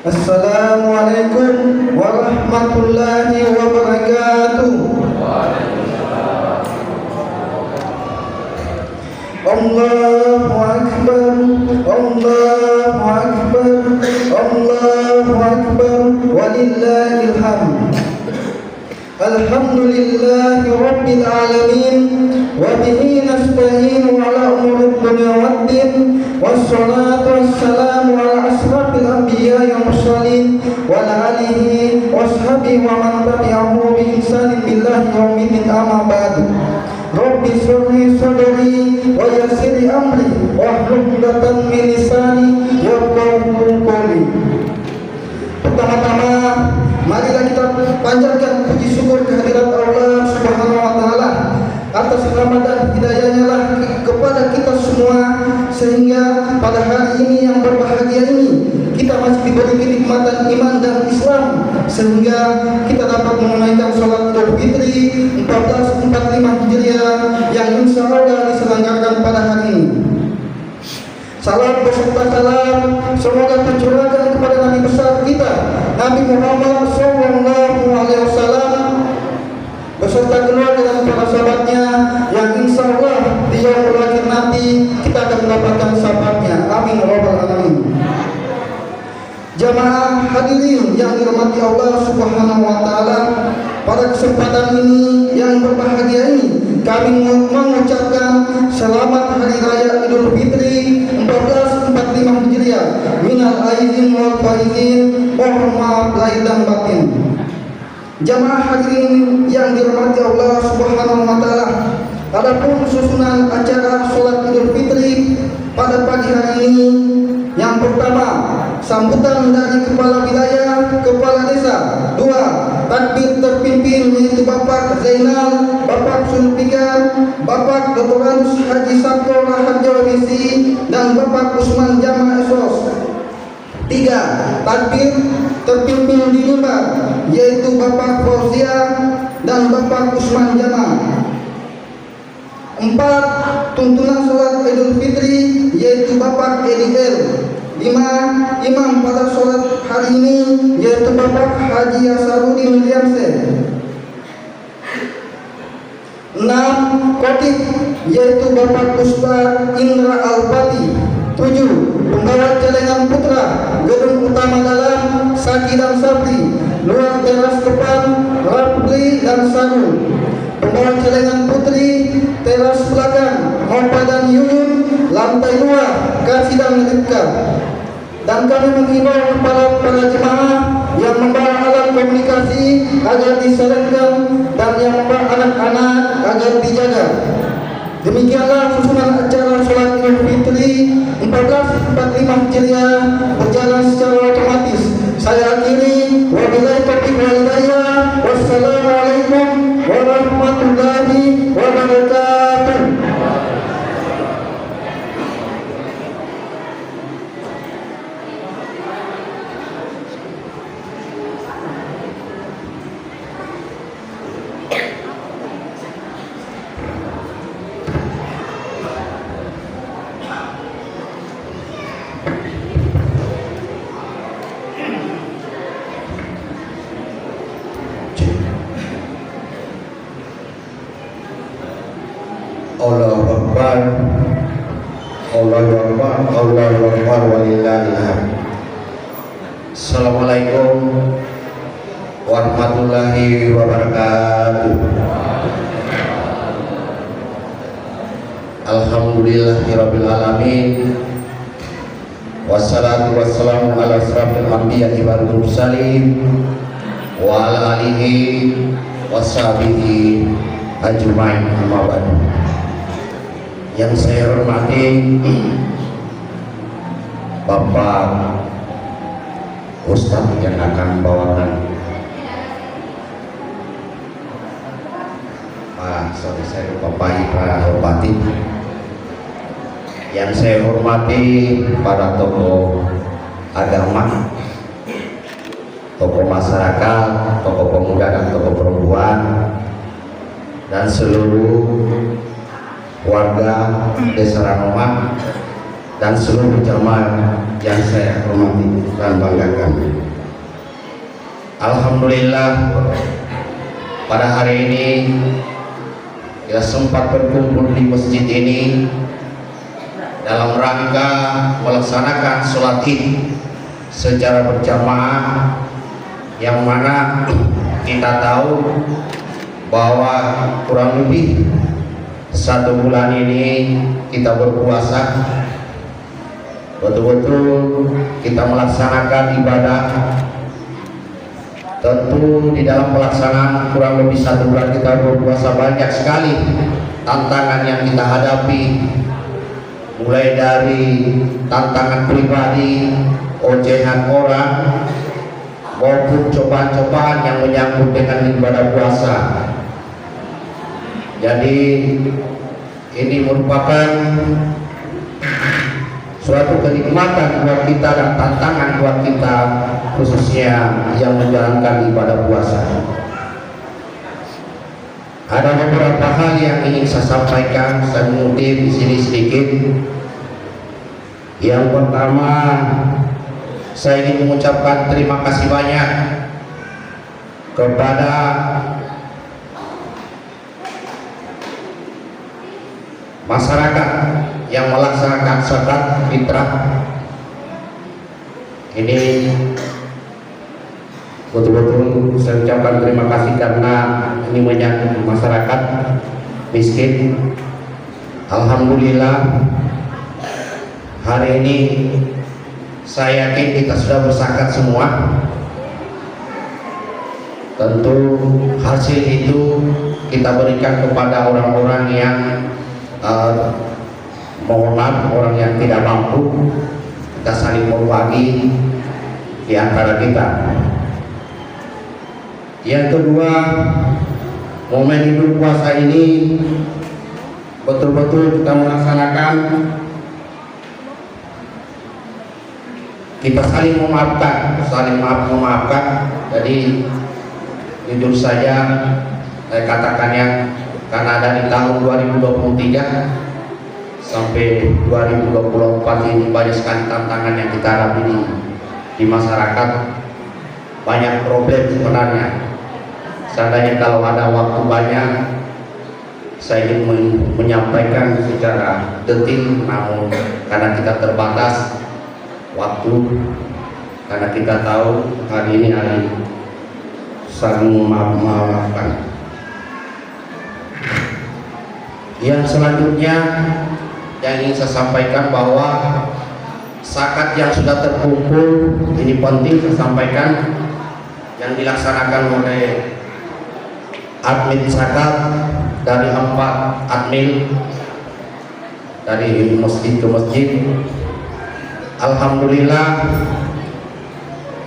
Assalamualaikum warahmatullahi wabarakatuh. Allahu Akbar, Allahu Akbar, Allahu Akbar, walillahil hamd. Alhamdulillahi rabbil alamin, wa bihi nasta'inu ala umuri dunya waddin, wassalatu wassalamu ala asrafil anbiya'i wal mursalin wa ala alihi washabihi wa man tabi'ahu bi ihsanin billahi yaumiddin, amma ba'du. Rabbi shrah sadri wa yassir li amri wahlul 'uqdatam min lisani yafqahu qawli. Pertama-tama marilah kita panjatkan puji syukur kehadirat Allah Subhanahu wa taala atas rahmat dan hidayahnya lah kepada kita semua, sehingga pada hari ini yang berbahagia ini kita masih diberi kenikmatan iman dan Islam, sehingga kita dapat menunaikan sholat Idul Fitri 1445 Hijriah yang insya Allah diselenggarakan pada hari ini. Salam beserta salam semoga tercurahkan kepada Nabi besar kita Nabi Muhammad SAW beserta keluarga dan para sahabatnya, yang insya Allah di yaumul akhir nanti kita akan mendapatkan syafaatnya. Amin ya rabbal alamin. Jamaah hadirin yang dirahmati Allah Subhanahu wa taala, pada kesempatan ini yang berbahagia ini kami mengucapkan selamat hari raya Idul Fitri 1445 Hijriah. Minal aidin wal faizin, mohon maaf lahir dan batin. Jamaah hadirin yang dirahmati Allah Subhanahu wa taala, adapun susunan acara salat Idul Fitri pada pagi hari ini, yang pertama sambutan dari kepala wilayah, kepala desa. Dua, takbir terpimpin yaitu Bapak Zainal, Bapak Sulfikar, Bapak Dr. Anus Haji Sabto Rahad Jawabisi, dan Bapak Usman Jamaah Esos. Tiga, takbir terpimpin di mimbar yaitu Bapak Fauzia dan Bapak Usman Jamaah. Empat, tuntunan salat Idul Fitri yaitu Bapak Ediel. 5, imam pada sholat hari ini yaitu Bapak Haji Asarudin Williamson. 6, khotib yaitu Bapak Ustaz Indra Al-Fati. 7, penggawa celengan putra gedung utama dalam Saki dan Sabri, luar teras depan Rapli dan Sarul. Penggawa celengan putri teras belakang Mopa dan Yuyun, lantai 2 Kasih dan Ripka. Dan kami menghimbau kepada para jemaah yang membawa alat komunikasi agar diserahkan dan yang membawa anak-anak agar dijaga. Demikianlah susunan acara sholat Idul Fitri 1445 Hijriah berjalan secara otomatis. Saya akhiri, wabillahi taufiq wal hidayah. Wassalamualaikum warahmatullahi wabarakatuh. Allahu Akbar, Allahu Akbar, Allahu Akbar, walillahil hamd. Assalamualaikum warahmatullahi wabarakatuh. Alhamdulillahirabbil alamin. Wassalatu wassalamu ala asrafil anbiya'i wal mursalin wa ala alihi washabihi ajmain, amma ba'du. Yang saya hormati Bapak Ustadz yang akan bawakan saya lupa Pak Bupati. Yang saya hormati para tokoh agama, tokoh masyarakat, tokoh pemuda dan tokoh perempuan, dan seluruh warga Desa Ranoma dan seluruh jamaah yang saya hormati dan banggakan. Alhamdulillah pada hari ini kita sempat berkumpul di masjid ini dalam rangka melaksanakan sholat Id secara berjamaah, yang mana kita tahu bahwa kurang lebih 1 bulan ini kita berpuasa, betul-betul kita melaksanakan ibadah. Tentu di dalam pelaksanaan kurang lebih 1 bulan kita berpuasa, banyak sekali tantangan yang kita hadapi, mulai dari tantangan pribadi, ocehan orang, maupun cobaan-cobaan yang menyangkut dengan ibadah puasa. Jadi ini merupakan suatu kenikmatan buat kita dan tantangan buat kita, khususnya yang menjalankan ibadah puasa. Ada beberapa hal yang ingin saya sampaikan, saya mengutip di sini sedikit. Yang pertama, saya ingin mengucapkan terima kasih banyak kepada masyarakat yang melaksanakan zakat fitrah. Ini betul-betul saya ucapkan terima kasih karena ini menyangkut masyarakat miskin. Alhamdulillah hari ini saya yakin kita sudah berzakat semua. Tentu hasil itu kita berikan kepada orang-orang yang mohon maaf, orang yang tidak mampu. Kita saling berbagi di antara kita. Yang kedua, momen hidup puasa ini betul-betul kita melaksanakan, kita saling memaafkan, memaafkan. Jadi jujur saja saya katakannya, karena dari tahun 2023 sampai 2024 ini banyak sekali tantangan yang kita hadapi di masyarakat, banyak problem sebenarnya. Seandainya kalau ada waktu banyak, saya ingin menyampaikan secara detail, namun karena kita terbatas waktu, karena kita tahu hari ini hari saling memaafkan. Yang selanjutnya yang ingin saya sampaikan bahwa zakat yang sudah terkumpul ini penting saya sampaikan, yang dilaksanakan oleh admin zakat dari 4 admin dari masjid ke masjid. Alhamdulillah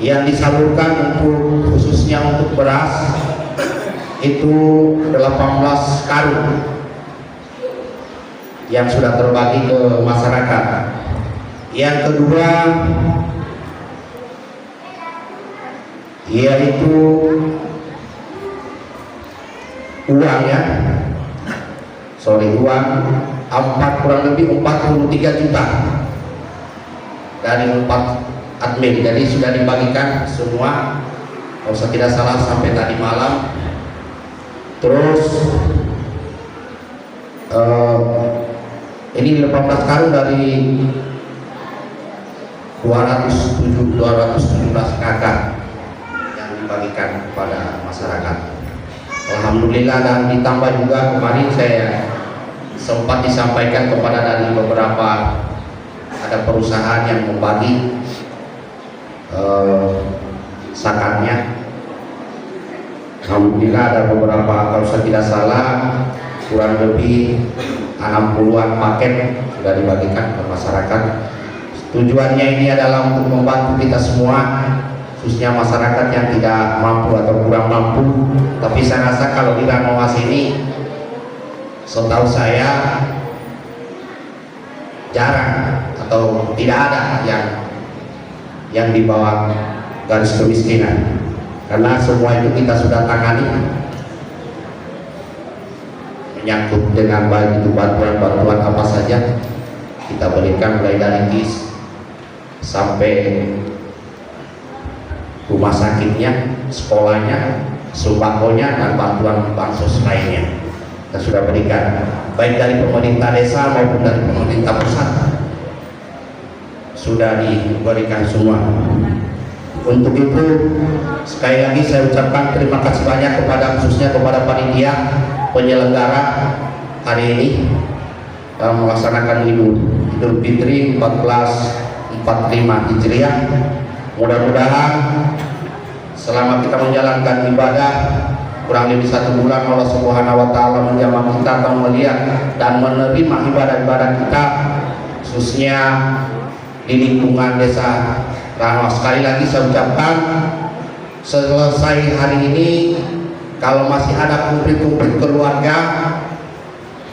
yang disalurkan untuk khususnya untuk beras itu 18 karung yang sudah terbagi ke masyarakat. Yang kedua yaitu uang kurang lebih 43 juta dari 4 admin. Jadi sudah dibagikan semua, kalau saya tidak salah sampai tadi malam. Terus ini 18 karung dari 217 kakak yang dibagikan kepada masyarakat. Alhamdulillah, dan ditambah juga kemarin saya sempat disampaikan kepada dari beberapa, ada perusahaan yang membagi zakatnya. Alhamdulillah ada beberapa, kalau saya tidak salah kurang lebih 60-an paket sudah dibagikan ke masyarakat. Tujuannya ini adalah untuk membantu kita semua, khususnya masyarakat yang tidak mampu atau kurang mampu. Tapi saya rasa kalau di Ranoas ini, setahu saya jarang atau tidak ada yang di bawah garis kemiskinan, karena semua itu kita sudah tangani, menyangkut dengan baik itu bantuan-bantuan apa saja. kita berikan mulai dari KIS sampai rumah sakitnya, sekolahnya, sembakonya, dan bantuan bansos lainnya kita sudah berikan, baik dari pemerintah desa maupun dari pemerintah pusat sudah diberikan semua. Untuk itu sekali lagi saya ucapkan terima kasih banyak khususnya kepada panitia penyelenggara hari ini dalam melaksanakan Idul Fitri 1445 Hijriah. Mudah-mudahan selama kita menjalankan ibadah kurang lebih 1 bulan, Allah Subhanahu wa Ta'ala menjamah kita atau melihat dan menerima ibadah-ibadah kita, khususnya di lingkungan desa Ranau. Sekali lagi saya ucapkan, selesai hari ini kalau masih ada kumpul-kumpul keluarga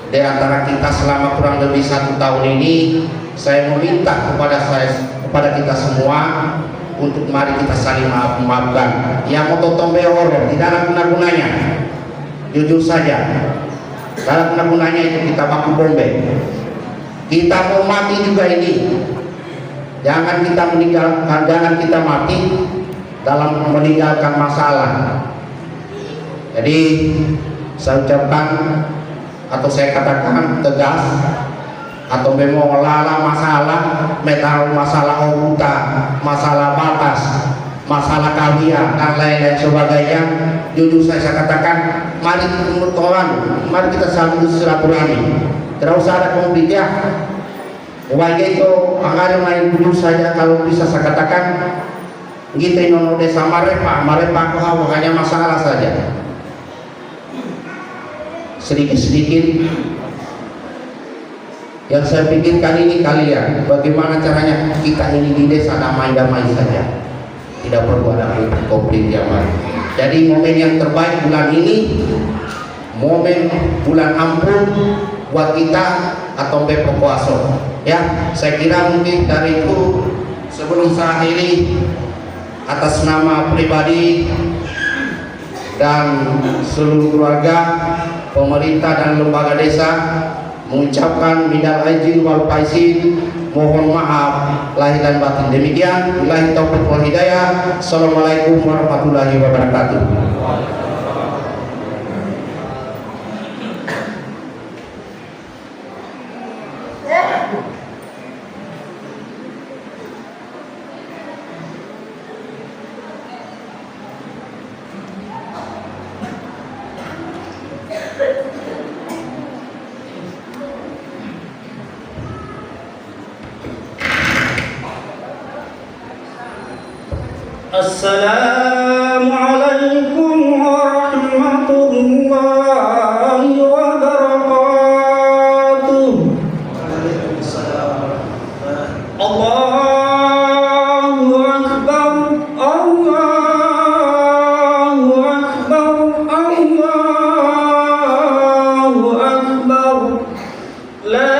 di antara kita selama kurang lebih 1 tahun ini, saya meminta kepada kita semua untuk mari kita saling maafkan. Yang mau tombe orang tidak ada guna-gunanya, jujur saja, tidak ada guna-gunanya itu kita baku bombe. Kita mau mati juga ini, jangan kita mati dalam meninggalkan masalah. Jadi saya ucapkan atau saya katakan tegas, atau memolala masalah metal, masalah oruta, masalah batas, masalah kawia dan lain-lain sebagainya, jujur saya katakan, mari kita saling silaturahmi, tidak usah ada konflik ya. Warga itu anggaran main dulu saja, kalau bisa saya katakan kita nono desa marepa kau hanya masalah saja, sedikit-sedikit. Yang saya pikirkan ini kalian, bagaimana caranya kita ini di desa damai-damai saja, tidak perlu ada konflik yang lain. Jadi momen yang terbaik bulan ini, momen bulan ampun buat kita atau berpuasa. Ya, saya kira mungkin dari itu sebelum saya akhiri, atas nama pribadi dan seluruh keluarga, pemerintah dan lembaga desa mengucapkan minal aidin wal faizin, mohon maaf lahir dan batin. Demikian, billahi taufiq wal hidayah. Assalamualaikum warahmatullahi wabarakatuh. Assalamualaikum warahmatullahi wabarakatuh. Allahu Akbar, Allahu Akbar, Allahu Akbar. La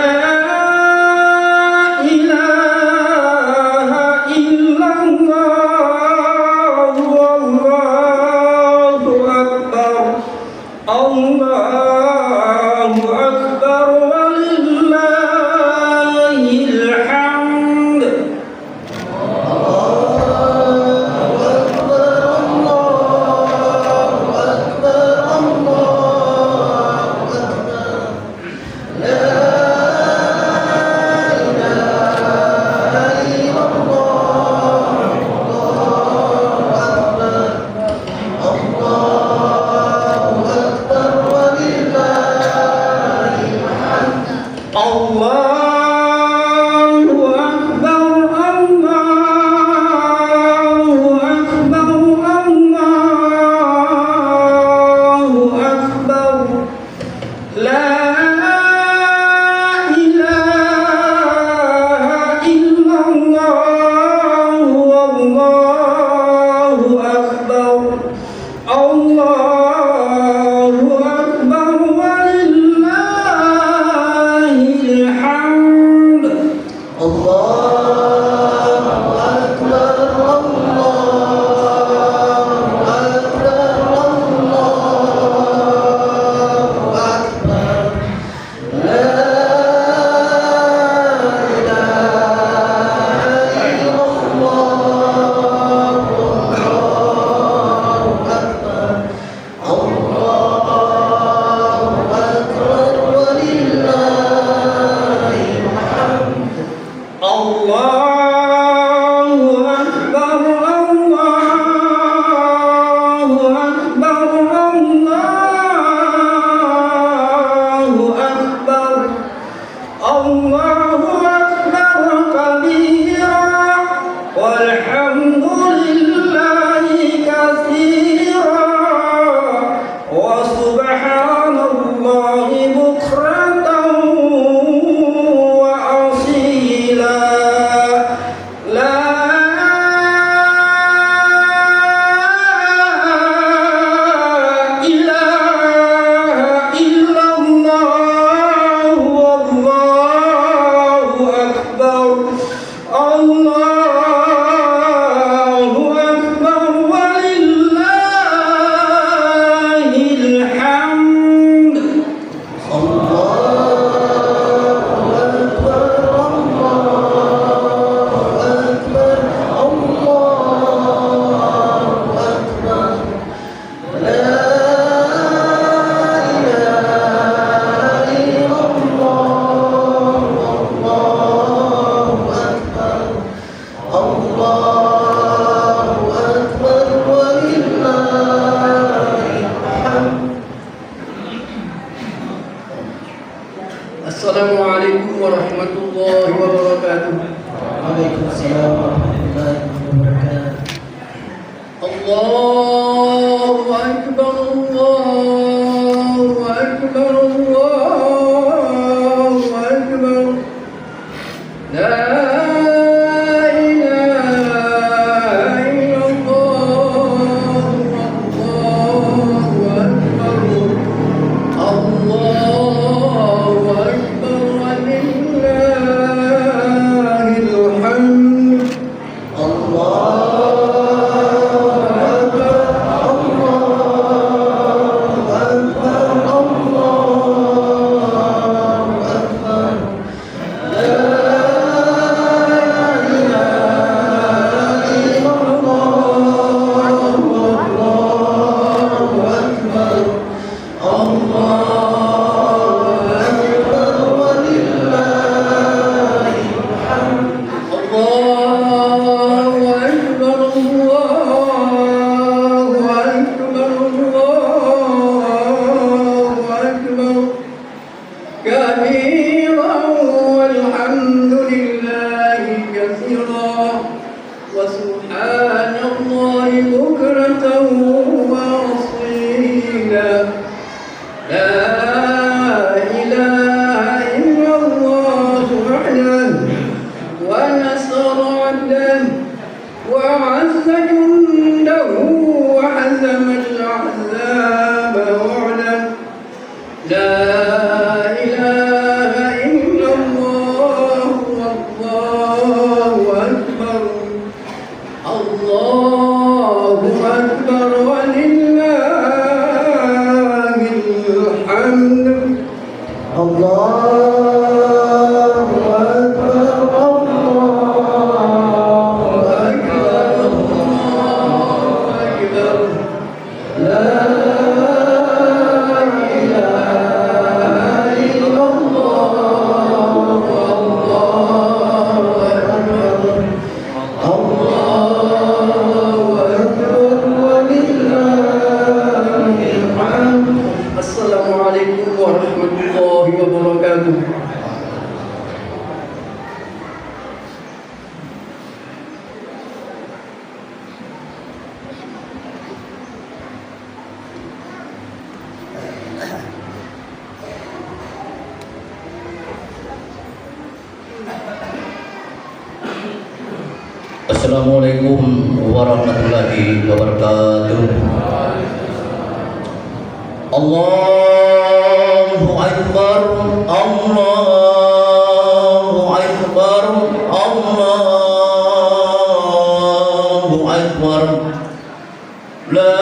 Assalamualaikum warahmatullahi wabarakatuh. Waalaikumsalam warahmatullahi wabarakatuh. Allahu Akbar, Allahu Akbar, Allahu Akbar. La ilaha illallah, Allahu Akbar, Allahu Akbar, walillahil hamd. كبيرا والحمد لله كثيرا وسبحان الله بكرة وأصيلا لا إله إلا الله وحده ونصر عبده وعز جنده وحزم الأحزاب وعده لا إله إلا الله والله أكبر الله أكبر ولله الحمد. Allahu Akbar, Allahu أكبر الله أكبر لا Assalamualaikum warahmatullahi wabarakatuh. Assalamualaikum warahmatullahi wabarakatuh. Allahu Akbar, Allahu Akbar, Allahu Akbar. La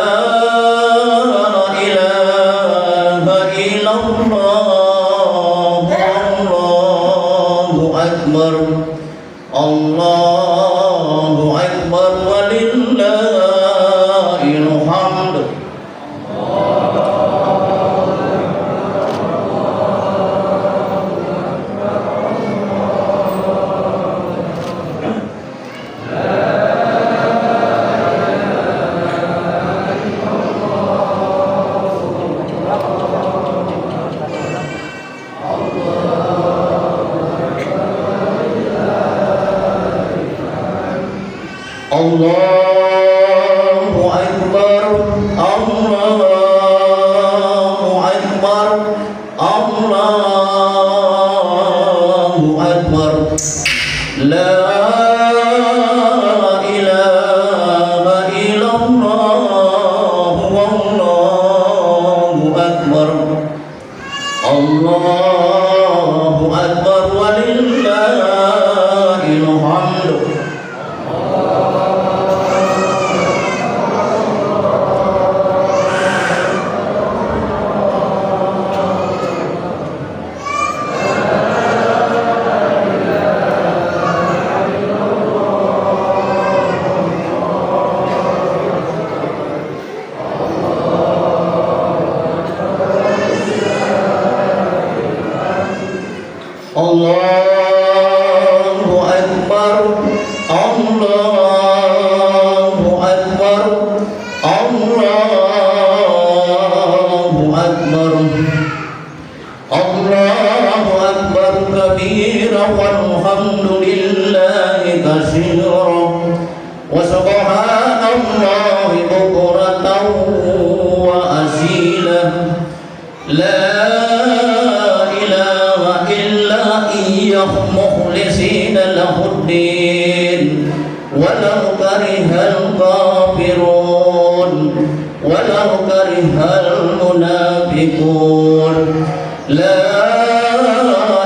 ilaha illallah, Allahu Akbar, Allahu Akbar, walillahil hamd. Allahu Akbar, Allahu Akbar, Allahu Akbar. La ilaha illallah, wallahu akbar. Allahu Akbar, walillahil hamd. Allahu Akbar, Allahu Akbar, Allahu Akbar. Allahu akbar kabira walhamdulillahi katsira wa subhanallahi bukratan wa asila. La ilaha illa iyyah mukhlisina lahuddin walau karihal kafirun walau karihal munafiqun. La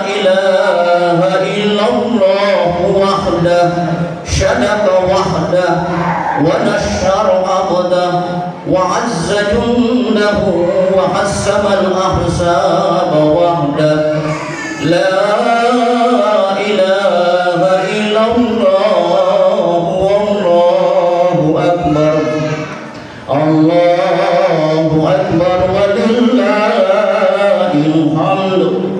ilaha illallah wahdah syadaqa wahdah wa nasyara abdah wa azza jundahu wa hassama al-ahsaba wahdah. La ilaha illallah wallahu akbar. Allahu akbar walillahil hamd.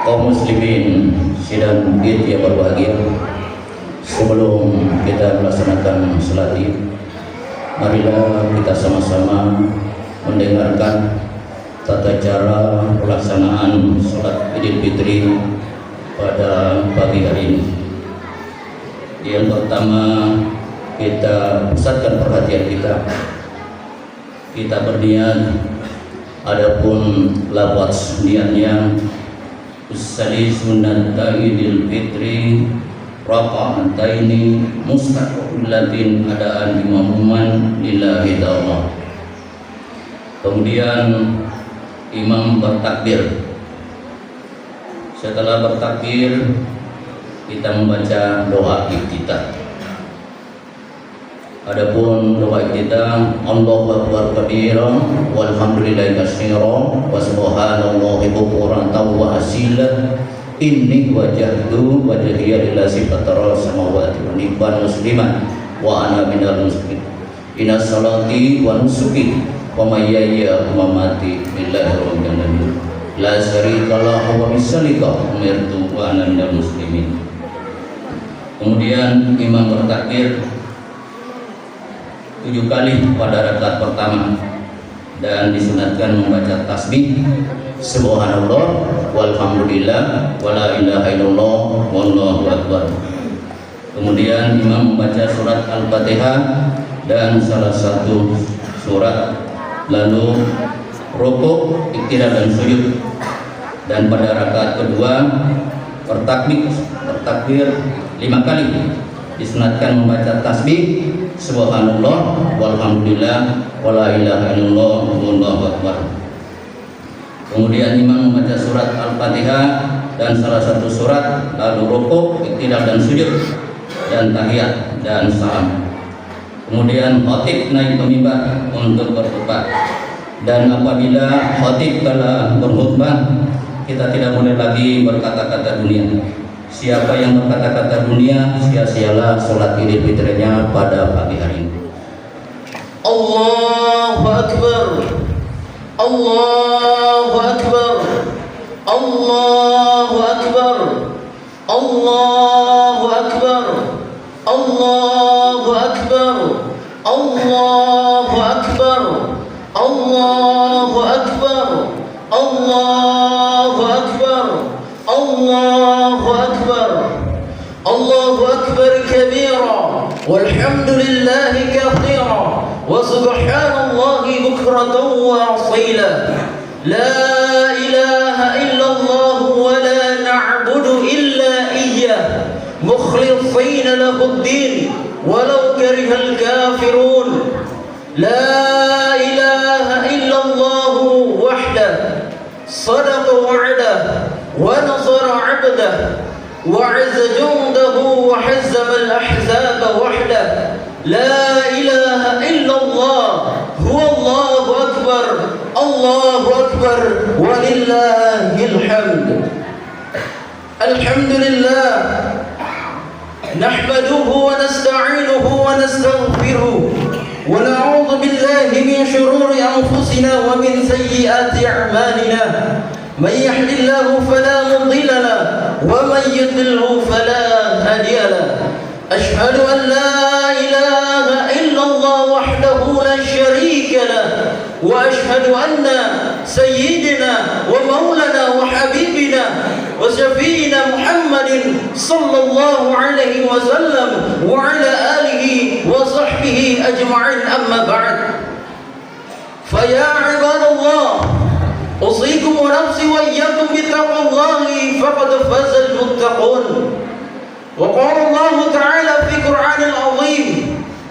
Kaum muslimin sidang bukit yang berbahagia, sebelum kita melaksanakan salat Id, marilah kita sama-sama mendengarkan tata cara pelaksanaan salat Idul Fitri pada pagi hari ini. Yang pertama, kita pusatkan perhatian kita berniat, adapun lafaz niatnya usali sunnata Idul Fitri raka'ataini mustaqbilatin adaan imamuman lillahi ta'ala. Kemudian imam bertakbir. Setelah bertakbir, kita membaca doa iftitah. Adapun doa iftitah, Allahu akbar kabira walhamdulillahi katsira wa subhanallahi bukratan wa asila. Inni wajhtu wajhiya lillazi fatara samawati wal ardi musliman wa ana minal muslimin. Inna salati wa nusuki wa mahyaya wa mamati lillahi rabbil alamin. La syarika lahu wa bidzalika umirtu wa ana minal muslimin. Kemudian imam bertakbir 7 kali pada rakaat pertama dan disunatkan membaca tasbih subhanallah walhamdulillah wala ilaha illallah wallahu akbar. Kemudian imam membaca surat Al-Fatihah dan salah satu surat, lalu rukuk, iktidal dan sujud. Dan pada rakaat kedua bertakbir 5 kali, disunatkan membaca tasbih subhanallah walhamdulillah wala ilaha illallah wallahu akbar. Kemudian imam membaca surat Al-Fatihah dan salah satu surat, lalu rukuk, iktidal dan sujud dan tahiyat dan salam. Kemudian khatib naik ke mimbar untuk berkhutbah. Dan apabila khatib telah berkhutbah, kita tidak boleh lagi berkata-kata dunia. Siapa yang berkata-kata dunia, sia-sialah salat Idul Fitrinya pada pagi hari ini. Allahu akbar. Allahu akbar. Allahu akbar. Allahu akbar. Allahu akbar. Allahu akbar. Allahu akbar. Allahu akbar. Allahu akbar. Allahu akbar kabira walhamdulillahi katsira wa subhanallahi bukratan wa asila. La ilaha illallah wa la na'budu illa iyyah mukhlishina lahuddin walau karihal kafirun. La ilaha illallah wahdah sadaqa wa'dah wa nasara 'abdah وعز جنده وحزم الأحزاب وحده. لا إله إلا الله هو الله أكبر. الله أكبر ولله الحمد. الحمد لله نحمده ونستعينه ونستغفره ونعوذ بالله من شرور أنفسنا ومن سيئات أعمالنا من يهد الله فلا مضل له ومن يضلل فلا هادي له أشهد أن لا إله إلا الله وحده لا شريك له وأشهد أن سيدنا ومولانا وحبيبنا وشفينا محمد صلى الله عليه وسلم وعلى آله وصحبه أجمعين أما بعد فيا عباد الله أوصيكم ونفسي وإياكم بتقوى الله فقد فاز المتقون وقال الله تعالى في القرآن العظيم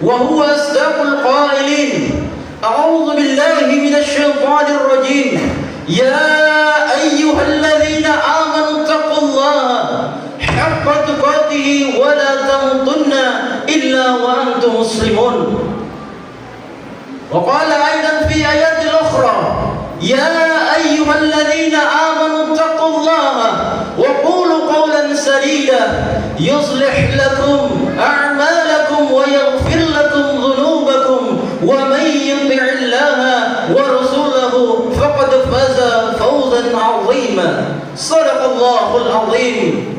وهو أصدق القائلين أعوذ بالله من الشيطان الرجيم يا أيها الذين آمنوا اتقوا الله حق تقاته ولا تموتن إلا وأنتم مسلمون وقال أيضا في آيات أخرى يا أيها الذين آمنوا اتقوا الله وقولوا قولا سديدا يصلح لكم أعمالكم ويغفر لكم ذنوبكم ومن يطع الله ورسوله فقد فاز فوزا عظيما صدق الله العظيم.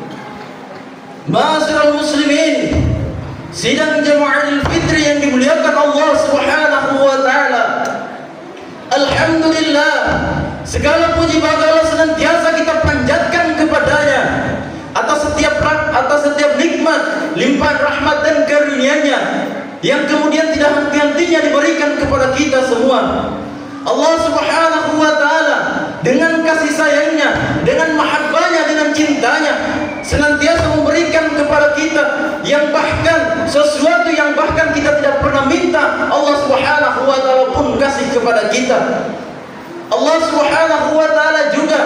Ma'asyiral muslimin, sidang jamaah Idul Fitri yang dimuliakan Allah Subhanahu wa taala. Alhamdulillah, segala puji bagi Allah senantiasa kita panjatkan kepadanya atas setiap nikmat, limpahan rahmat dan karunia-Nya yang kemudian tidak henti-hentinya diberikan kepada kita semua. Allah Subhanahu wa taala dengan kasih sayangnya, dengan mahabbahnya, dengan cintanya senantiasa memberikan kepada kita yang bahkan sesuatu yang bahkan kita tidak pernah minta, Allah Subhanahu wa taala pun kasih kepada kita. Allah Subhanahu wa taala juga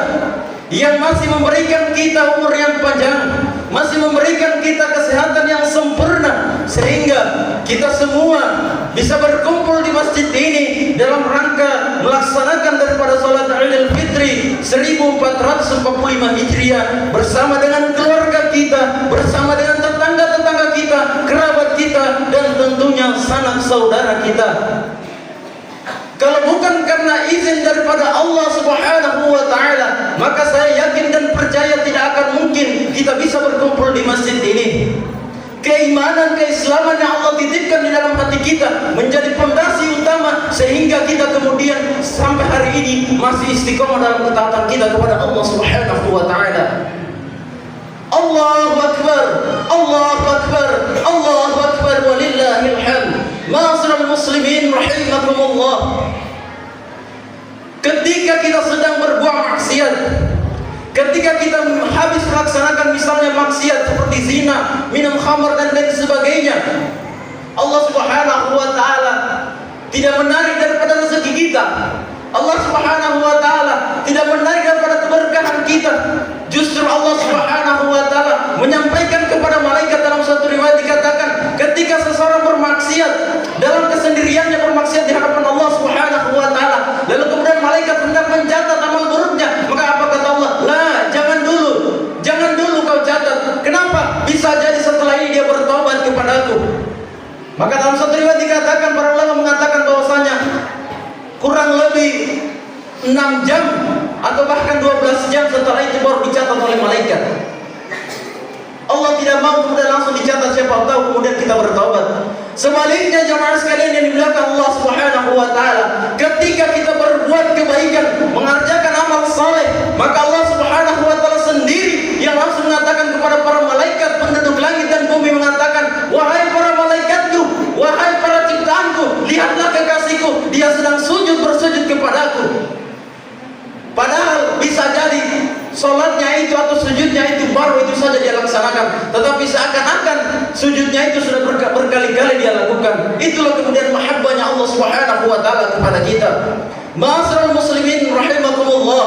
yang masih memberikan kita umur yang panjang, masih memberikan kita kesehatan yang sempurna sehingga kita semua bisa berkumpul di masjid ini dalam rangka melaksanakan daripada salat Idul Fitri 1445 Hijriah bersama dengan keluarga kita, bersama dengan tetangga-tetangga kita, kerabat kita dan tentunya sanak saudara kita. Kalau bukan karena izin daripada Allah Subhanahu wa taala, maka saya yakin dan percaya tidak akan mungkin kita bisa berkumpul di masjid ini. Keimanan, keislaman yang Allah titipkan di dalam hati kita menjadi fondasi utama sehingga kita kemudian sampai hari ini masih istiqomah dalam ketaatan kita kepada Allah Subhanahu wa taala. Allahu akbar, Allahu akbar, Allahu akbar walillahil hamd. Ma'asyiral muslimin rahimakumullah. Ketika kita sedang berbuat maksiat, ketika kita habis melaksanakan misalnya maksiat seperti zina, minum khamar dan lain sebagainya, Allah Subhanahu wa taala tidak menarik daripada rezeki kita. Allah Subhanahu wa taala tidak menarik daripada keberkahan kita. Justru Allah Subhanahu wa taala menyampaikan kepada malaikat dalam satu riwayat dikatakan ketika seseorang bermaksiat dalam kesendiriannya bermaksiat di hadapan Allah Subhanahu wa taala, lalu kemudian malaikat hendak mencatat amal buruknya, maka apa kata Allah? Lah, jangan dulu kau catat. Kenapa? Bisa jadi setelah ini dia bertobat kepadaku. Maka dalam satu riwayat dikatakan, para ulama mengatakan bahwasanya kurang lebih 6 jam atau bahkan 12 jam setelah itu baru dicatat oleh malaikat. Allah tidak mau kemudian langsung dicatat, siapa tahu kemudian kita bertobat. Sebaliknya jemaah sekalian yang dimuliakan Allah Subhanahu wa taala, ketika kita berbuat kebaikan, mengerjakan amal saleh, maka Allah Subhanahu wa taala sendiri yang langsung mengatakan kepada para malaikat penduduk langit dan bumi, mengatakan, wahai para malaikatku, wahai para ciptaanku, lihatlah kekasihku, dia sedang bersujud kepadaku. Padahal bisa jadi solatnya itu atau sujudnya itu baru itu saja dia laksanakan, tetapi seakan-akan sujudnya itu sudah berkali-kali dia lakukan. Itulah kemudian mahabbahnya Allah Subhanahu wa taala kepada kita. Ma'asyiral muslimin rahimakumullah.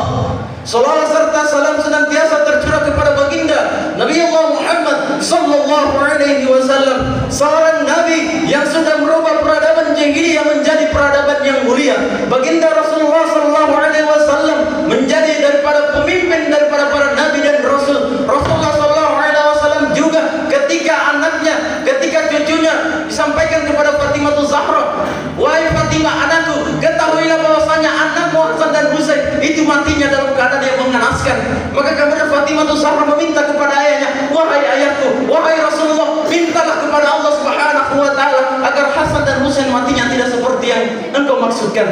Salawat serta salam senantiasa tercurah kepada baginda Nabi Allah Muhammad sallallahu alaihi wasallam, seorang nabi yang sudah merubah peradaban jahiliyah menjadi peradaban yang mulia. Baginda Rasulullah sallallahu alaihi wasallam menjadi daripada pemimpin daripada para nabi dan rasul. Rasulullah sallallahu alaihi wasallam juga ketika anaknya Fatimah Zahra meminta kepada ayahnya, wahai ayahku, wahai Rasulullah, mintalah kepada Allah Subhanahu wa taala agar Hasan dan Husain matinya tidak seperti yang engkau maksudkan.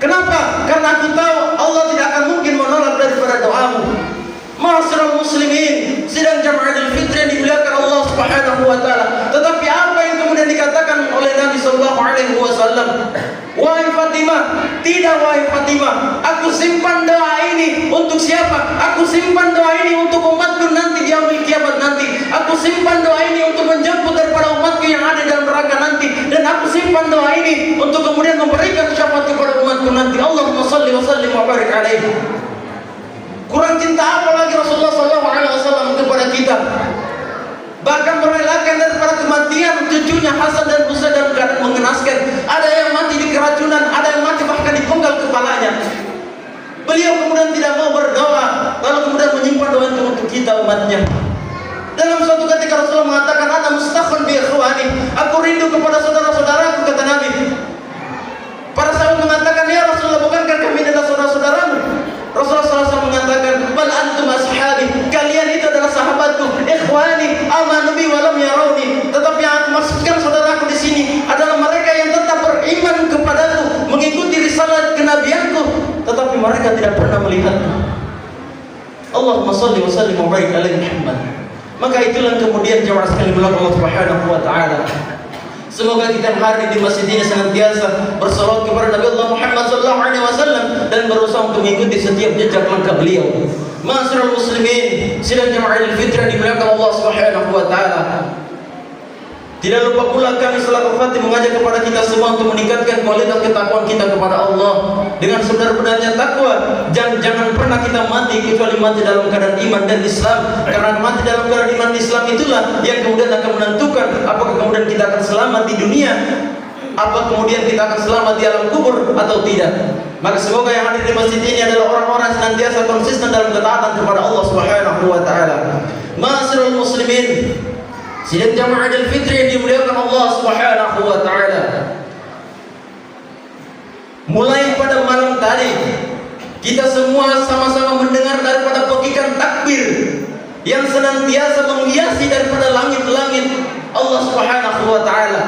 Kenapa? Karena aku tahu Allah tidak akan mungkin menolak daripada doamu. Ma'asyiral muslimin, sidang jamaah Idul Fitri yang dimuliakan Allah Subhanahu wa taala. Tetapi apa yang kemudian dikatakan oleh Nabi sallallahu alaihi wasallam? Wahai Fatimah, tidak wahai Fatimah, aku simpan doa ini untuk siapa? Aku simpan doa ini untuk umatku nanti di yaumil kiamat nanti. Aku simpan doa ini untuk menjemput daripada umatku yang ada dalam neraka nanti, dan aku simpan doa ini untuk kemudian memberikan syafaat kepada umatku nanti. Allahumma shalli wa sallim wa barik alaihi. Kurang cinta apa lagi Rasulullah SAW kepada kita? Bahkan merelakan daripada kematian cucunya Hasan dan Husain dalam keadaan mengenaskan. Ada yang mati di keracunan, ada yang mati bahkan dipenggal kepalanya. Beliau kemudian tidak mau berdoa, lalu kemudian menyimpan doa itu untuk kita umatnya. Dalam suatu ketika Rasulullah mengatakan, "Ana mustakhon bi ikhwani." Aku rindu kepada saudara-saudaraku, kata Nabi. Para sahabat mengatakan, "Ya Rasulullah, bukankah kami adalah saudara-saudaramu?" Rasulullah SAW mengatakan, "Bal antum ashabi." Kalian itu adalah sahabatku, ikhwani, amanu bi wa lam yarawni. Tetapi yang aku maksudkan saudaraku di sini adalah mereka yang tetap beriman kepadaku, mengikuti risalah kenabianku, tetapi mereka tidak pernah melihatku. Allahumma shalli wa sallim wa barik alaihi Muhammad. Maka itulah kemudian jamaah sekalian Allah Subhanahu wa taala. Semoga kita hari di masjid ini senantiasa bersolawat kepada Nabi Allah Muhammad SAW dan berusaha untuk mengikuti setiap jejak langkah beliau. Ma'asyiral muslimin, sidang jamaah Idul Fitri yang dimuliakan Allah Subhanahu wa taala. Tidak lupa pula kami selaku Fatih mengajak kepada kita semua untuk meningkatkan kualitas ketakwaan kita kepada Allah dengan sebenar-benarnya takwa. Jangan pernah kita mati kecuali mati dalam keadaan iman dan Islam, karena mati dalam keadaan iman dan Islam itulah yang kemudian akan menentukan apakah kemudian kita akan selamat di dunia, apa kemudian kita akan selamat di alam kubur atau tidak. Maka semoga yang hadir di masjid ini adalah orang-orang yang senantiasa konsisten dalam ketaatan kepada Allah Subhanahu wa taala. Ma'asyiral muslimin, sidang jamaah Idul Fitri yang dimuliakan Allah Subhanahu wa taala. Mulai pada malam tadi kita semua sama-sama mendengar daripada pekikan takbir yang senantiasa menghiasi daripada langit-langit Allah Subhanahu wa taala.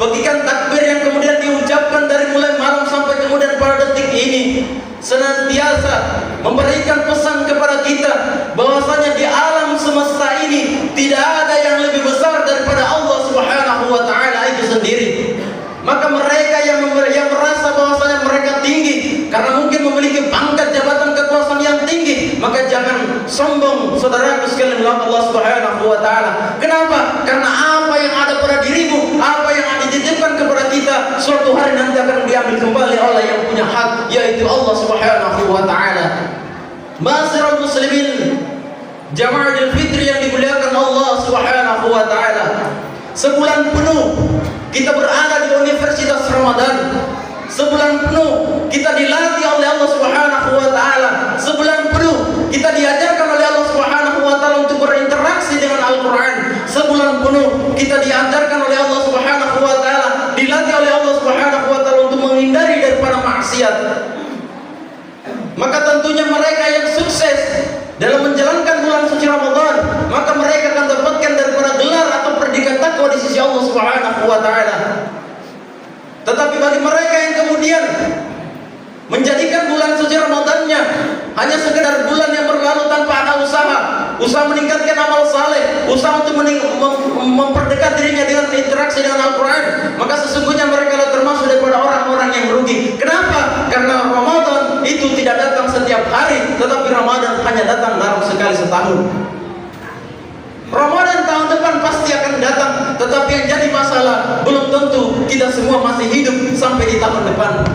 Pekikan takbir yang kemudian diucapkan dari mulai malam sampai kemudian pada detik ini senantiasa memberikan pesan kepada kita bahwasanya di alam semesta ini tidak ada yang lebih besar daripada Allah Subhanahu wa taala itu sendiri. Maka mereka yang merasa bahwasanya mereka tinggi karena mungkin memiliki pangkat jabatan kekuasaan yang tinggi, maka jangan sombong saudaraku sekalian dalam Allah Subhanahu wa taala. Kenapa? Karena apa yang ada pada dirimu, apa yang dititipkan kepada kita, suatu hari nanti akan diambil kembali oleh yang punya hak, yaitu Allah Subhanahu wa taala. Ma'asyiral muslimin, jamaah Idul Fitri yang dimuliakan Allah Subhanahu wa taala. Sebulan penuh kita berada di Universitas Ramadan. Sebulan penuh kita dilatih oleh Allah Subhanahu wa taala. Sebulan penuh kita diajarkan oleh Allah Subhanahu wa taala untuk berinteraksi dengan Al-Qur'an. Sebulan penuh kita diajarkan oleh Allah Subhanahu wa taala, dilatih oleh Allah Subhanahu wa taala untuk menghindari daripada maksiat. Maka tentunya mereka yang sukses dalam menjalankan bulan suci Ramadan, maka mereka akan dapatkan daripada gelar atau predikat takwa di sisi Allah Subhanahu wa taala. Tetapi bagi mereka yang kemudian menjadikan bulan suci Ramadannya hanya sekedar bulan yang berlalu tanpa ada usaha meningkatkan amal saleh, usaha untuk memperdekat dirinya dengan interaksi dengan Al-Quran, maka sesungguhnya mereka adalah termasuk daripada orang-orang yang rugi. Kenapa? Karena Ramadan itu tidak datang setiap hari, tetapi Ramadan hanya datang dalam sekali setahun. Ramadan tahun depan pasti akan datang, tetapi yang jadi masalah belum tentu kita semua masih hidup sampai di tahun depan.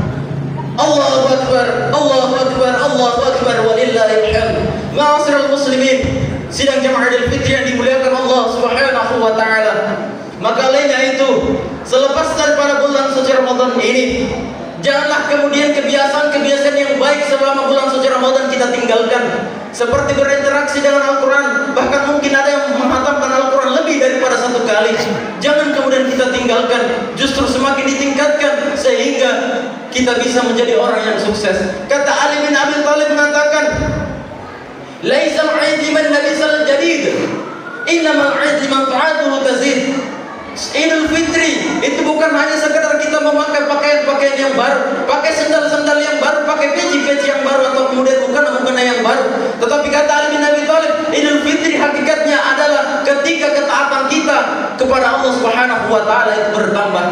Allahu Akbar, Allahu Akbar, Allahu Akbar, walillahil hamd. Ma'asyiral muslimin, sidang jamaah Idul Fitri yang dimuliakan Allah Subhanahu wa taala. Maka lainnya itu, selepas daripada bulan suci Ramadan ini, janganlah kemudian kebiasaan-kebiasaan yang baik selama bulan suci Ramadan kita tinggalkan, seperti berinteraksi dengan Al-Quran. Bahkan mungkin ada yang menghatamkan Al-Quran lebih daripada satu kali. Jangan kemudian kita tinggalkan, justru semakin ditingkatkan sehingga kita bisa menjadi orang yang sukses. Kata Ali bin Abi Thalib mengatakan, Laisa al-'id man labisal jadid, innama al-'id man ta'atuhu tazid. Idul Fitri itu bukan hanya sekedar kita memakai pakaian-pakaian yang baru, pakai sandal-sandal yang baru, pakai peci-peci yang baru, atau kemudian mukena yang baru. Tetapi kata Ali bin Abi Thalib, Idul Fitri hakikatnya adalah ketika ketaatan kita kepada Allah Subhanahu wa taala itu bertambah.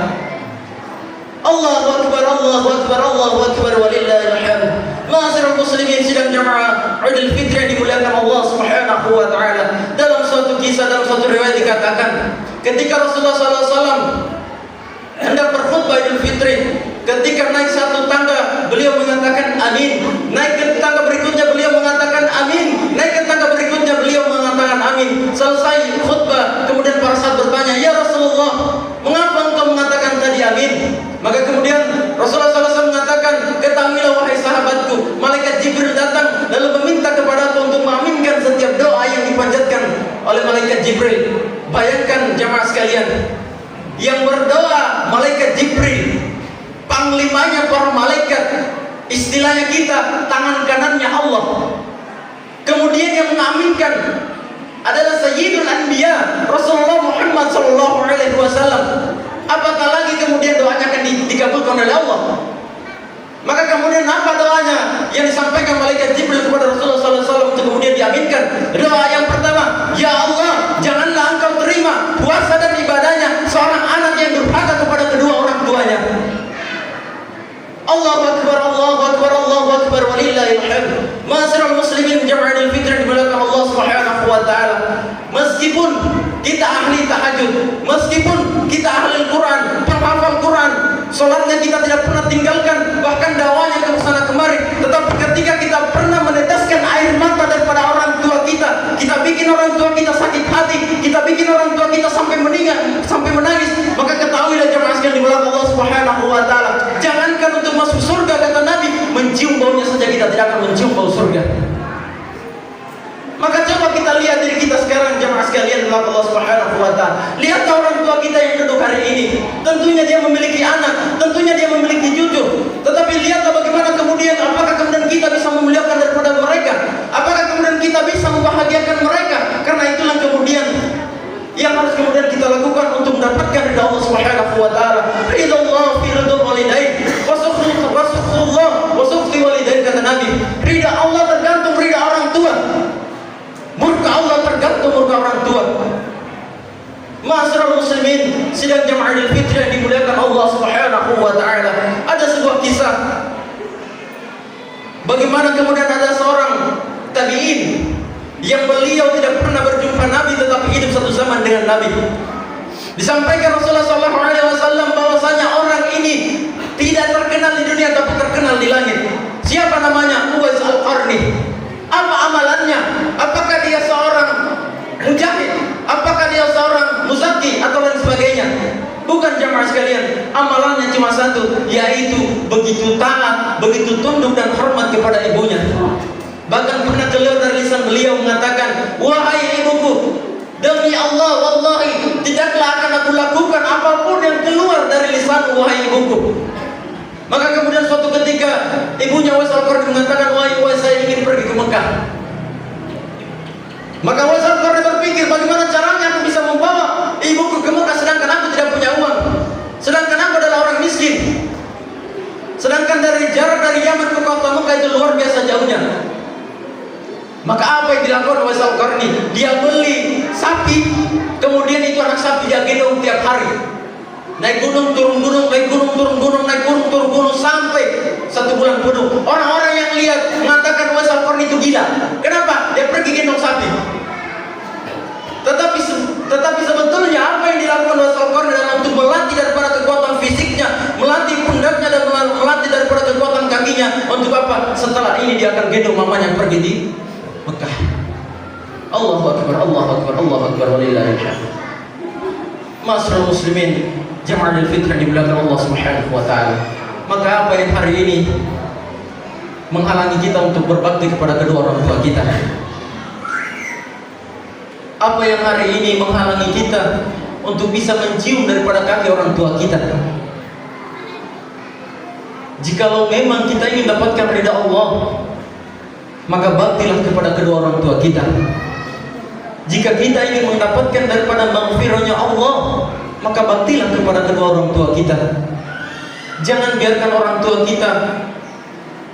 Allahu akbar, Allahu akbar, Allahu akbar, walillahil hamd. Ma'asyiral muslimin, sidang jamaah Idul Fitri yang dimuliakan Allah Subhanahu wa taala. Dalam suatu kisah, dalam suatu riwayat dikatakan, ketika Rasulullah SAW hendak berkhutbah Idul Fitri, ketika naik satu tangga beliau mengatakan amin, naik ke tangga berikutnya beliau mengatakan amin, naik ke tangga berikutnya beliau mengatakan amin. Selesai khutbah, kemudian para sahabat bertanya, ya Rasulullah, mengapa engkau mengatakan tadi amin? Maka kemudian Rasulullah SAW mengatakan, ketahuilah wahai sahabatku, malaikat Jibril datang lalu meminta kepadaku untuk mengaminkan setiap doa yang dipanjatkan oleh malaikat Jibril. Bayangkan jamaah sekalian, yang berdoa malaikat Jibril, panglimanya para malaikat, istilahnya kita tangan kanannya Allah. Kemudian yang mengaminkan adalah Sayyidul Anbiya Rasulullah Muhammad SAW. Apakah lagi kemudian doanya akan dikabulkan oleh Allah? Maka kemudian apa doanya yang disampaikan malaikat Jibril kepada Rasulullah SAW untuk kemudian diaminkan? Doa yang pertama, ya Allah, janganlah engkau terima puasa dan ibadahnya seorang anak yang durhaka kepada kedua orang tuanya. Allahu akbar, Allahu akbar, Allahu akbar, walillahil hamd. Ma'asyiral muslimin, jamaah Idul Fitri dimuliakan Allah Subhanahu wa taala. Meskipun kita ahli tahajud, meskipun kita ahli Quran, penghafal Quran, salatnya kita tidak pernah tinggalkan, bahkan dakwanya ke sana kemari, tetapi ketika kita pernah meneteskan air mata daripada orang tua kita, kita bikin orang tua kita sakit hati, kita bikin orang tua kita sampai menangis, maka ketahuilah jemaah sekalian dimulakan Allah Subhanahu wa taala, jangankan untuk masuk surga, kata Nabi, mencium baunya saja kita tidak akan mencium bau surga. Maka coba kita lihat diri kita sekarang, jemaah sekalian dimulakan Allah Subhanahu wa taala. Lihat orang tua kita yang duduk hari ini. Tentunya dia memiliki anak, tentunya dia memiliki cucu. Tetapi lihatlah bagaimana kemudian, apakah kemudian kita bisa memuliakan daripada mereka? Apakah kemudian kita bisa membahagiakan mereka? Karena itulah kemudian yang harus kemudian kita lakukan untuk mendapatkan ridha Allah Subhanahu wa taala. Ridha Allah fi ridha walidain, wa sukhullah wa sukhti walidain, kata Nabi. Ridha Allah tergantung ridha orang tua. Murka Allah tergantung murka orang tua. Ma'asyiral muslimin, sidang jamaah Idul Fitri yang dimuliakan Allah Subhanahu wa taala. Ada sebuah kisah bagaimana kemudian ada seorang tabi'in yang beliau tidak pernah berjumpa Nabi tetapi hidup satu zaman dengan Nabi. Disampaikan Rasulullah SAW bahwasanya orang ini tidak terkenal di dunia tapi terkenal di langit. Siapa namanya? Uwais Al-Qarni. Apa amalannya? Apakah dia seorang mujahid? Apakah dia seorang muzaki atau lain sebagainya? Bukan jamaah sekalian, amalannya cuma satu, yaitu begitu taat, begitu tunduk dan hormat kepada ibunya. Bahkan pernah keluar dari lisan beliau mengatakan, wahai ibuku, demi Allah, wallahi, tidaklah akan aku lakukan apapun yang keluar dari lisan wahai ibuku. Maka kemudian suatu ketika ibunya Uwais Al-Qarni mengatakan, wahai Uwais, saya ingin pergi ke Mekah. Maka Uwais Al-Qarni berpikir, bagaimana caranya aku bisa membawa ibuku ke Mekah sedangkan aku tidak punya uang, sedangkan aku adalah orang miskin, sedangkan dari jarak dari Yaman ke kota Mekah itu luar biasa jauhnya. Maka apa yang dilakukan Uwais Al-Qarni? Dia beli sapi, kemudian itu anak sapi dia gendong tiap hari. Naik gunung, turun gunung, naik gunung, turun gunung, naik gunung, turun gunung, sampai 1 bulan penuh. Orang-orang yang lihat mengatakan Uwais Al-Qarni itu gila. Kenapa? Dia pergi gendong sapi. Tetapi sebetulnya apa yang dilakukan Uwais Al-Qarni adalah untuk melatih daripada kekuatan fisiknya, melatih pundaknya dan melatih daripada kekuatan kakinya. Untuk apa? Setelah ini dia akan gendong mamanya pergi di Mekah. Allahu akbar, Allahu akbar, Allahu akbar, walillahil hamd. Ma'asyiral muslimin, jamaah Idul Fitri dimuliakan Allah Subhanahu wa taala. Maka apa yang hari ini menghalangi kita untuk berbakti kepada kedua orang tua kita? Apa yang hari ini menghalangi kita untuk bisa mencium daripada kaki orang tua kita? Jikalau memang kita ingin dapatkan ridha Allah, maka baktilah kepada kedua orang tua kita. Jika kita ingin mendapatkan daripada maghfirahnya Allah, maka baktilah kepada kedua orang tua kita. Jangan biarkan orang tua kita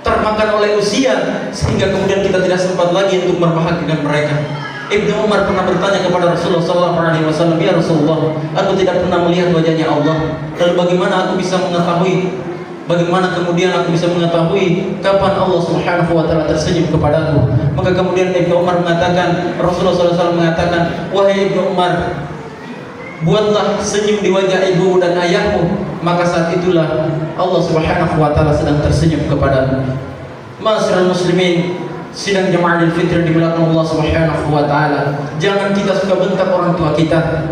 termakan oleh usia sehingga kemudian kita tidak sempat lagi untuk berbahagia mereka. Ibnu Umar pernah bertanya kepada Rasulullah SAW, "Ya Rasulullah, aku tidak pernah melihat wajahnya Allah. Lalu bagaimana aku bisa mengetahui? Bagaimana kemudian aku bisa mengetahui kapan Allah Subhanahu wa taala tersenyum kepadaku?" Maka kemudian Ibnu Umar mengatakan, Rasulullah SAW mengatakan, "Wahai Ibnu Umar, buatlah senyum di wajah ibu dan ayahmu, maka saat itulah Allah Subhanahu wa taala sedang tersenyum kepadamu." Ma'asyiral muslimin, sidang jemaah Idul Fitri dimuliakan Allah Subhanahu wa taala. Jangan kita suka bentak orang tua kita.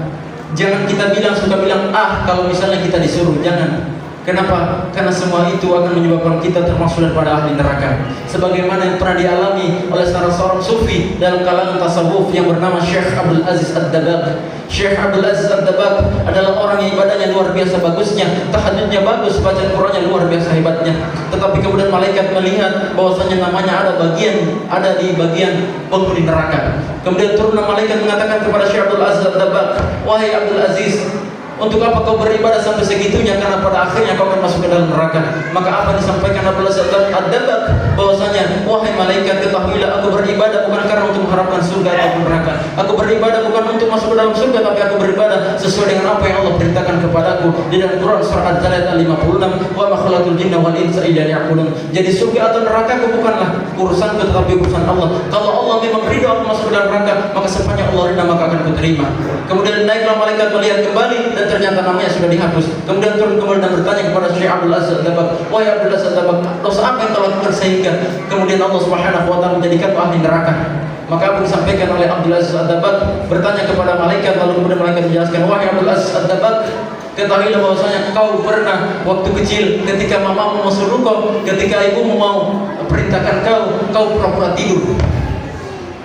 Jangan kita suka bilang kalau misalnya kita disuruh, jangan. Kenapa? Karena semua itu akan menyebabkan kita termasuk daripada ahli neraka. Sebagaimana yang pernah dialami oleh salah seorang sufi dalam kalangan tasawuf yang bernama Syekh Abdul Aziz Ad-Dabbagh. Syekh Abdul Aziz Ad-Dabbagh adalah orang yang ibadahnya luar biasa bagusnya, tahajudnya bagus, bacaan Qur'annya luar biasa hebatnya. Tetapi kemudian malaikat melihat bahwasanya namanya ada di bagian penghuni neraka. Kemudian turunlah malaikat mengatakan kepada Syekh Abdul Aziz Ad-Dabbagh, "Wahai Abdul Aziz, untuk apa kau beribadah sampai segitunya? Karena pada akhirnya kau akan masuk ke dalam neraka." Maka apa disampaikan Abdul Aziz Ad-Dabbagh? Bahwasanya, "Wahai malaikat, ketahuilah aku beribadah bukan karena untuk mengharapkan surga ataupun neraka. Aku beribadah bukan untuk masuk ke dalam surga, tapi aku beribadah sesuai dengan apa yang Allah perintahkan kepadaku di dalam Quran surah Al-Zariyat 56, wa ma khalaqtul jinna wal insa illa liya'budun." Jadi surga atau neraka bukanlah urusanku, tetapi urusan Allah. Kalau Allah memang ridha aku masuk ke dalam neraka, maka sepanjang Allah ridha maka akan kuterima. Kemudian naiklah malaikat melihat kembali dan ternyata namanya sudah dihapus. Kemudian turun kembali dan bertanya kepada Syekh Abdul Aziz Ad-Dabbagh, "Wahai Abdul Aziz Ad-Dabbagh, dosa apa yang kau lakukan sehingga kemudian Allah Subhanahu wa taala menjadikan ahli neraka?" Maka apa disampaikan oleh Abdul Aziz Ad-Dabbagh, bertanya kepada malaikat, lalu kemudian malaikat menjelaskan, "Wahai Abdul Aziz Ad-Dabbagh, ketahuilah bahwasanya kau pernah waktu kecil ketika mamamu mau suruh kau, ketika ibumu mau perintahkan kau pura-pura tidur.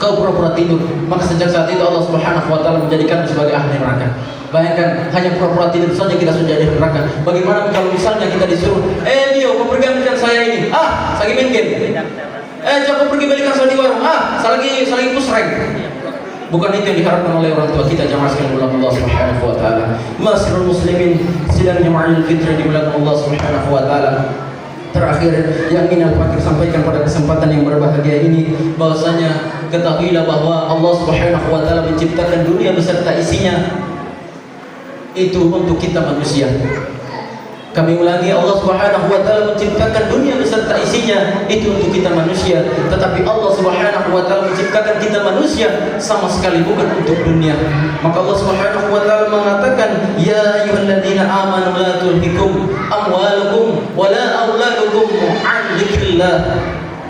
Kau pura-pura tidur. Maka sejak saat itu Allah Subhanahu wa taala menjadikanmu sebagai ahli neraka." Bayangkan, hanya pura-pura tidur saja kita sudah di neraka. Bagaimana kalau misalnya kita disuruh, Dio, kau pergi ambilkan saya ini. Saya lagi main game. Kau pergi belikan saya di warung. Saya lagi pusreng. Bukan itu yang diharapkan oleh orang tua kita. Jamaah sekalian Allah Subhanahu wa taala. Ma'asyiral muslimin, sidang jemaah Idul Fitri dimuliakan Allah Subhanahu wa taala. Terakhir yang ingin Al-Fakir sampaikan pada kesempatan yang berbahagia ini, bahwasanya ketahuilah bahwa Allah Subhanahu wa taala menciptakan dunia beserta isinya itu untuk kita manusia. Kami ulangi, Allah Subhanahu wa taala menciptakan dunia beserta isinya itu untuk kita manusia. Tetapi Allah Subhanahu wa taala menciptakan kita manusia sama sekali bukan untuk dunia. Maka Allah Subhanahu wa taala mengatakan, "Ya ayyuhalladzina amanu la tulhikum amwalukum wala auladukum an dzikrillah."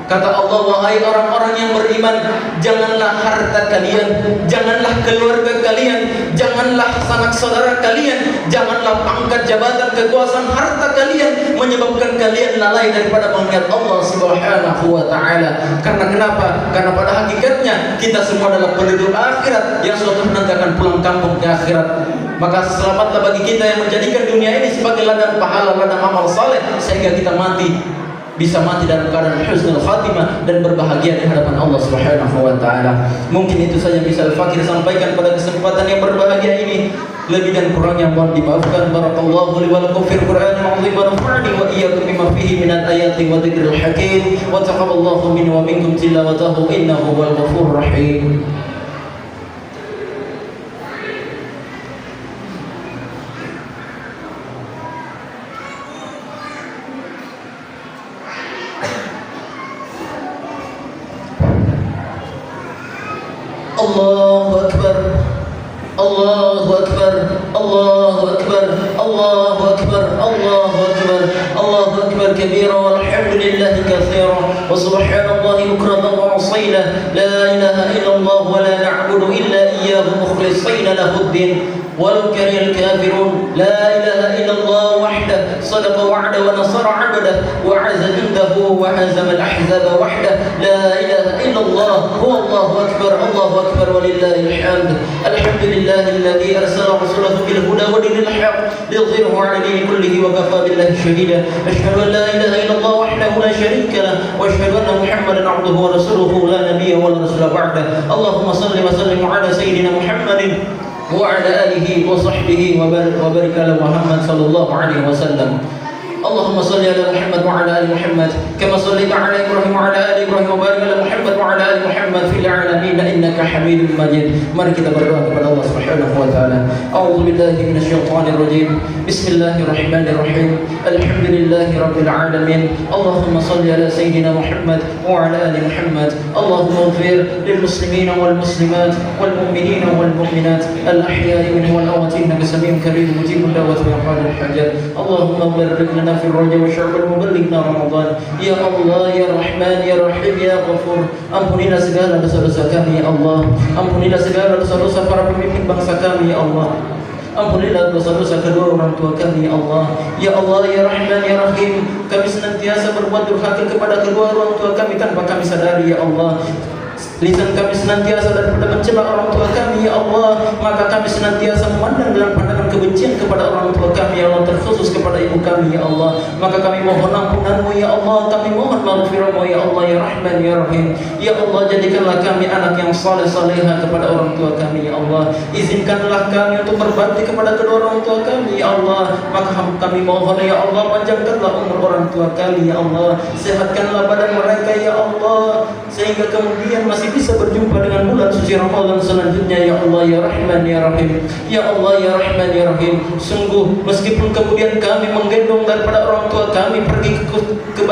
Kata Allah, "Wahai orang-orang yang beriman, janganlah harta kalian, janganlah keluarga kalian, janganlah sanak saudara kalian, janganlah pangkat jabatan kekuasaan harta kalian menyebabkan kalian lalai daripada mengingat Allah Subhanahu wa taala." Karena kenapa? Karena pada hakikatnya kita semua adalah penduduk akhirat yang suatu nanti akan pulang kampung ke akhirat. Maka selamatlah bagi kita yang menjadikan dunia ini sebagai ladang pahala, ladang amal saleh, sehingga kita bisa mati dalam keadaan husnul khatimah dan berbahagia di hadapan Allah Subhanahu wa taala. Mungkin itu saja bisa Al-Fakir sampaikan pada kesempatan yang berbahagia ini. Lebih dan kurangnya mohon dimaafkan. Barakallahu li wa lakum fil Qur'anil 'azim wa nafa'ani wa iyyakum bima fihi minal ayati wa dzikril hakim. Wa taqabbalallahu minna wa minkum tilawatahu innahu huwal ghafurur rahim. Allahu Akbar, Allahu Akbar, Allahu Akbar, Allahu Akbar, Allahu Akbar, Allahu Akbar kabira walhamdulillahi katsira wa subhanallahi bukratan wa asila. La ilaha illallah wa la na'budu illa iyyahu mukhlishina lahuddin walau karihal kafirun. La ilaha illallah wahdahu sadaqa wa'da wa nasara 'abdahu wa 'azza indahu wa hazama al-ahzaba wahdahu. La ilaha illallah huwa Allahu akbar, Allahu akbar walillahil hamd. Alhamdulillah لله الذي أرسل رسوله بالهدى ودين الحق ليظهره على الدين كله وكفى بالله شهيدا أشهد أن لا إله إلا الله وحده لا شريك له وأشهد أن محمدا عبده ورسوله لا نبي ولا رسول بعده اللهم صل وسلم على سيدنا محمد وعلى آله وصحبه وبارك على محمد صلى الله عليه وسلم اللهم صل على محمد وعلى ال محمد كما صليت على ابراهيم وعلى ال ابراهيم وبارك على محمد وعلى ال محمد في العالمين انك حميد مجيد. Mari kita berdoa kepada Allah Subhanahu wa taala. A'udzu billahi minasyaitonir rajim. Bismillahirrahmanirrahim. Alhamdulillahi rabbil alamin. Allahumma shalli ala sayyidina Muhammad wa ala ali Muhammad. Allahumma ighfir lil muslimin wal muslimat wal mu'minin wal mu'minat al ahya'i minhum wal amwat innaka samii'un kareem mujibud da'wati wa qadil hajat. Allahumma barik lana في الرجب وشعبان وبلغنا رمضان يا الله يا رحمن يا رحيم يا غفور. Ampunilah segala dosa-dosa kami ya Allah. Ampunilah segala dosa-dosa para pemimpin bangsa kami ya Allah. Ampunilah dosa-dosa kedua orang tua kami ya Allah. Ya Allah ya Rahman ya Rahim, kami senantiasa berbuat durhaka kepada kedua orang tua kami tanpa kami sadari ya Allah. Lisan kami senantiasa daripada mencela orang tua kami ya Allah, maka kami senantiasa memandang dalam pandangan kebencian kepada orang tua kami ya Allah, terkhusus kepada ibu kami ya Allah. Maka kami mohon ampunanmu ya Allah, kami mohon maghfirahmu ya Allah ya Rahman ya Rahim. Ya Allah, jadikanlah kami anak yang saleh salehah kepada orang tua kami ya Allah. Izinkanlah kami untuk berbakti kepada kedua orang tua kami ya Allah. Maka kami mohon ya Allah, panjangkanlah umur orang tua kami ya Allah, sehatkanlah badan mereka ya Allah, sehingga kemudian masih bisa berjumpa dengan bulan suci Ramadan selanjutnya ya Allah ya Rahman ya Rahim. Ya Allah ya Rahman ya Rahim, sungguh meskipun kemudian kami menggendong daripada orang tua kami pergi ke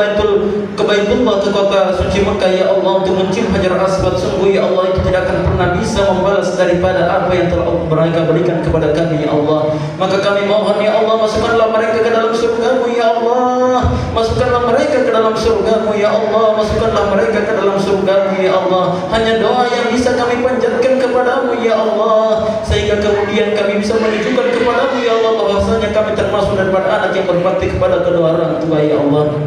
Baitullah, ke kota suci Mekah ya Allah, untuk mencium Hajar Aswad, sungguh ya Allah itu tidak akan pernah bisa membalas daripada apa yang telah mereka berikan kepada kami ya Allah. Maka kami mohon ya Allah, masukkanlah mereka ke dalam surga-Mu ya Allah. Masukkanlah mereka ke dalam surga-Mu ya Allah. Masukkanlah mereka ke dalam surga-Mu ya Allah. Hanya doa yang bisa kami panjatkan kepadamu ya Allah, sehingga kemudian kami bisa menunjukkan kepadamu ya Allah bahwasanya kami termasuk daripada anak yang berbakti kepada kedua orang tua ya Allah.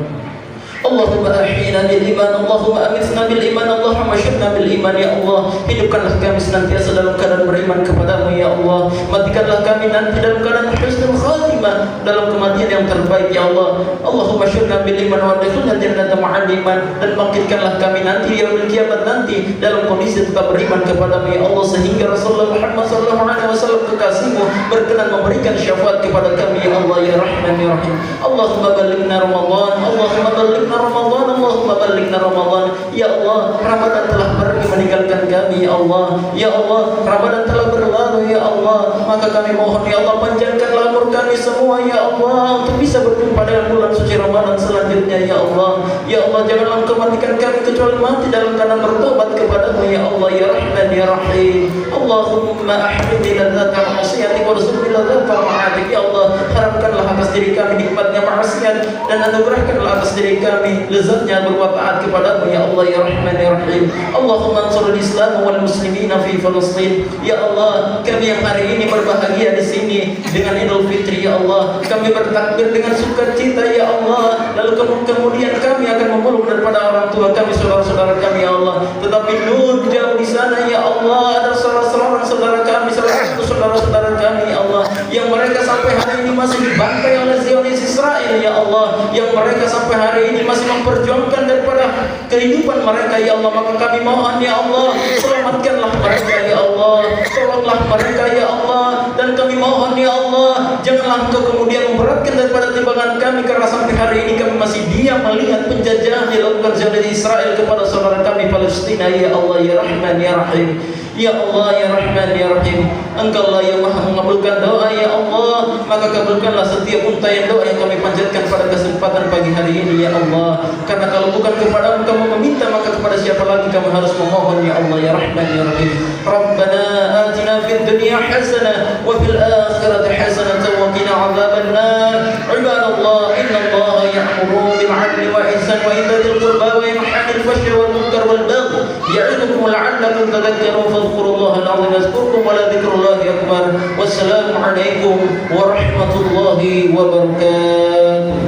Allahumma ahyina bil iman, Allahumma amitsna bil iman, Allahumma syirna bil iman ya Allah. Hidupkanlah kami senantiasa dalam keadaan beriman kepadamu ya Allah. Matikanlah kami nanti dalam keadaan husnul khatimah, dalam kematian yang terbaik ya Allah. Allahumma syirna bil iman wa adkhilna jannata ma'al iman. Dan bangkitkanlah kami nanti di yaumil kiamat nanti dalam kondisi tetap beriman kepadamu ya Allah, sehingga Rasulullah Muhammad sallallahu alaihi wasallam kekasihmu berkenan memberikan syafaat kepada kami ya Allah ya Rahman ya Rahim. Allahumma ballighna Ramadan, Allahumma ballighna Ramadan, Allahumma ballighna Ramadan. Ya Allah, Ramadan telah pergi meninggalkan kami ya Allah. Ya Allah, Ramadan telah berlalu ya Allah. Maka kami mohon ya Allah, panjangkanlah umur kami semua ya Allah, untuk bisa berjumpa dengan bulan suci Ramadan selanjutnya ya Allah. Ya Allah, janganlah Engkau matikan kami kecuali mati dalam keadaan bertobat kepadamu ya Allah ya Rahman ya Rahim. Allahumma ahmidni ladzata ma'asiyatik warzuqni ladzata ma'atik. Ya Allah, haramkanlah atas diri kami nikmatnya maksiat, dan anugerahkanlah atas diri kami lezatnya berbuat taat kepadamu ya Allah ya Rahman ya Rahim. Allahumma ansurul Islam wal muslimin fi Palestin. Ya Allah, kami yang hari ini berbahagia di sini dengan Idul Fitri ya Allah, kami bertakbir dengan sukacita ya Allah. Lalu kemudian kami akan memeluk daripada orang tua kami, saudara-saudara kami ya Allah. Tetapi nur jauh di sana ya Allah, ada saudara-saudara kami, salah satu saudara-saudara kami ya Allah, yang mereka sampai hari ini masih dibantai oleh Zionis Israel ya Allah, yang mereka sampai hari ini masih memperjuangkan daripada kehidupan mereka ya Allah. Maka kami mohon ya Allah, selamatkanlah mereka ya Allah, tolonglah mereka ya Allah. Dan kami mohon ya Allah, janganlah Engkau kemudian memberatkan daripada timbangan kami, karena sampai hari ini kami masih diam melihat penjajahan dilakukan oleh Israel kepada saudara kami Palestina ya Allah ya Rahman ya Rahim. Ya Allah ya Rahman ya Rahim, Engkau lah yang maha mengabulkan doa ya Allah. Maka kabulkanlah setiap untayan doa yang kami panjatkan pada kesempatan pagi hari ini ya Allah. Karena kalau bukan kepada Engkau meminta, maka kepada siapa lagi kami harus memohon ya Allah ya Rahman ya Rahim. Rabbana atina fid dunya hasanah wa fil akhirati hasanah wa qina adzaban nar. Ibadallah, innallaha ya'muru bil 'adli wa ihsan wa itaa'il qurba wa yanha 'anil fahsya'i wal munkar wal baghi ya'idukum la'allakum tadhakkarun. Fadhkurullaha al-'azim yazkurkum wa la dzikrullahi akbar. Wassalamu alaikum warahmatullahi wabarakatuh.